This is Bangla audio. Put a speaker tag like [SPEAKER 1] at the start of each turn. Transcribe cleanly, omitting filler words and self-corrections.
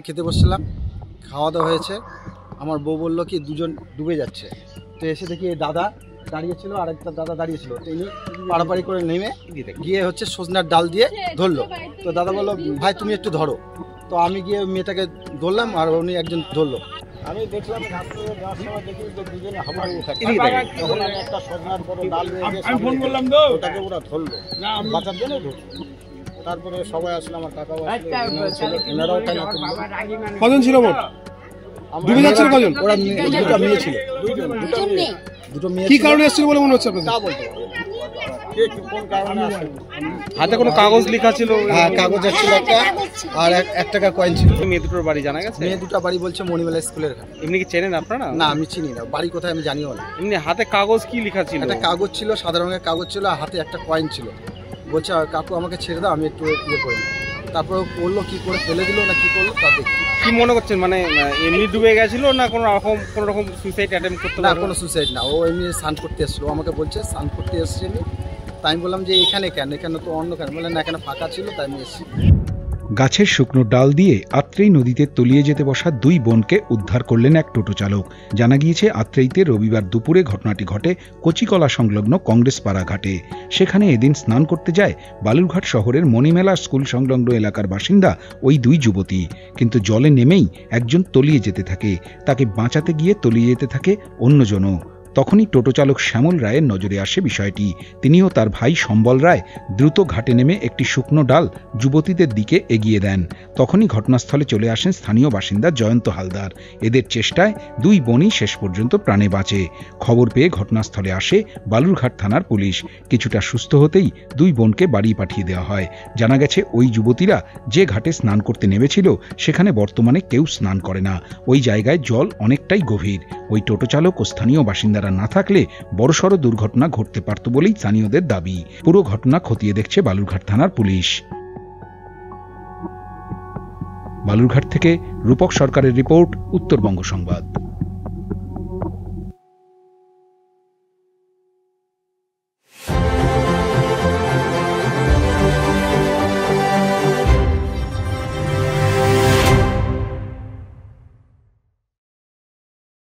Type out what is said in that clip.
[SPEAKER 1] খেতে বসছিলাম, খাওয়া দাওয়া হয়েছে। আমার বউ বললো কি দুজন ডুবে যাচ্ছে, তো এসে দেখি দাদা দাঁড়িয়েছিল আর একটা দাদা দাঁড়িয়েছিল, তো ইনি পাড়াপাড়ি করে নেমে গিয়ে হচ্ছে সজনার ডাল দিয়ে ধরলো। তো দাদা বললো ভাই তুমি একটু ধরো, তো আমি গিয়ে মেয়েটাকে ধরলাম আর উনি একজন ধরলো। আমি দেখলাম দেখি যে দুজনে হামাগুড়ি থাকে, তখন আমি একটা সজনার বড় ডাল ওটাকে ওরা ধরলো, বাঁচার জন্য ধরলো। তারপরে সবাই আসলো, আমার কাকাও আসলো, এনারাও টানা তুললো।
[SPEAKER 2] কজন ছিল মোট? ডুবে যাচ্ছিল কজন?
[SPEAKER 1] ওরা দুটো মেয়ে ছিল, দুটো মেয়ে।
[SPEAKER 2] কি কারণে এসেছিল বলে মনে হচ্ছে আপনাদের?
[SPEAKER 1] তা বলতে পারবো না। কোন কারণে আসলো?
[SPEAKER 2] হাতে কোনো কাগজ লেখা ছিল?
[SPEAKER 1] হ্যাঁ, কাগজ ছিল একটা, আর 1 টাকার কয়েন ছিল।
[SPEAKER 2] মেয়ে দুটোর বাড়ি জানা গেছে?
[SPEAKER 1] মেয়ে দুটো বাড়ি বলছে মণিমেলা স্কুলের।
[SPEAKER 2] এমনি কি চেনেন আপনারা?
[SPEAKER 1] না, আমি চিনি না, বাড়ি কোথায় আমি জানিও না।
[SPEAKER 2] এমনি হাতে কাগজ কি লেখা ছিল?
[SPEAKER 1] একটা কাগজ ছিল, সাদা রঙের কাগজ ছিল, আর হাতে একটা কয়েন ছিল। বলছে কাকু আমাকে ছেড়ে দাও, আমি একটু ইয়ে করে নিই। তারপরে করলো কি করে, ফেলে দিল না কি করলো তা দেখি।
[SPEAKER 2] কি মনে করছেন, মানে এমনি ডুবে গেছিল না কোনো রকম সুইসাইড অ্যাটেম্প করতে?
[SPEAKER 1] না, কোনো সুইসাইড না, ও এমনি স্নান করতে এসেছিলো। আমাকে বলছে স্নান করতে এসেছি আমি। তাই আমি বললাম যে এখানে কেন, এখানে তো অন্য কেন? বললেন না, এখানে ফাঁকা ছিল তাই আমি এসেছি।
[SPEAKER 3] গাছের শুকনো ডাল দিয়ে আত্রেই নদীতে তলিয়ে যেতে বসা 2 বোনকে উদ্ধার করলেন এক টোটো চালক। জানা গিয়েছে আত্রেইতে রবিবার দুপুরে ঘটনাটি ঘটে কচিকলা সংলগ্ন কংগ্রেস পাড়া ঘাটে। সেখানে এদিন স্নান করতে যায় বালুরঘাট শহরের মণিমেলা স্কুল সংলগ্ন এলাকার বাসিন্দা ওই 2 যুবতী। কিন্তু জলে নেমেই একজন তলিয়ে যেতে থাকে, তাকে বাঁচাতে গিয়ে তলিয়ে যেতে থাকে অন্যজনও। তখনই টোটো চালক শ্যামল রায়ের নজরে আসে বিষয়টি। তিনিও তার ভাই সম্বল রায় দ্রুত ঘাটে নেমে একটি শুকনো ডাল যুবতীদের দিকে এগিয়ে দেন। তখনই ঘটনাস্থলে চলে আসেন স্থানীয় বাসিন্দা জয়ন্ত হালদার। এদের চেষ্টায় 2 বোনই শেষ পর্যন্ত প্রাণে বাঁচে। খবর পেয়ে ঘটনাস্থলে আসে বালুরঘাট থানার পুলিশ। কিছুটা সুস্থ হতেই 2 বোনকে বাড়ি পাঠিয়ে দেওয়া হয়। জানা গেছে ওই যুবতীরা যে ঘাটে স্নান করতে নেমেছিল সেখানে বর্তমানে কেউ স্নান করে না। ওই জায়গায় জল অনেকটাই গভীর। ওই টোটো চালক ও স্থানীয় বাসিন্দা না থাকলে বড়সড় দুর্ঘটনা ঘটতে পারত বলেই স্থানীয়দের দাবি। পুরো ঘটনা খতিয়ে দেখছে বালুরঘাট থানার পুলিশ। বালুরঘাট থেকে রূপক সরকারের রিপোর্ট, উত্তরবঙ্গ সংবাদ।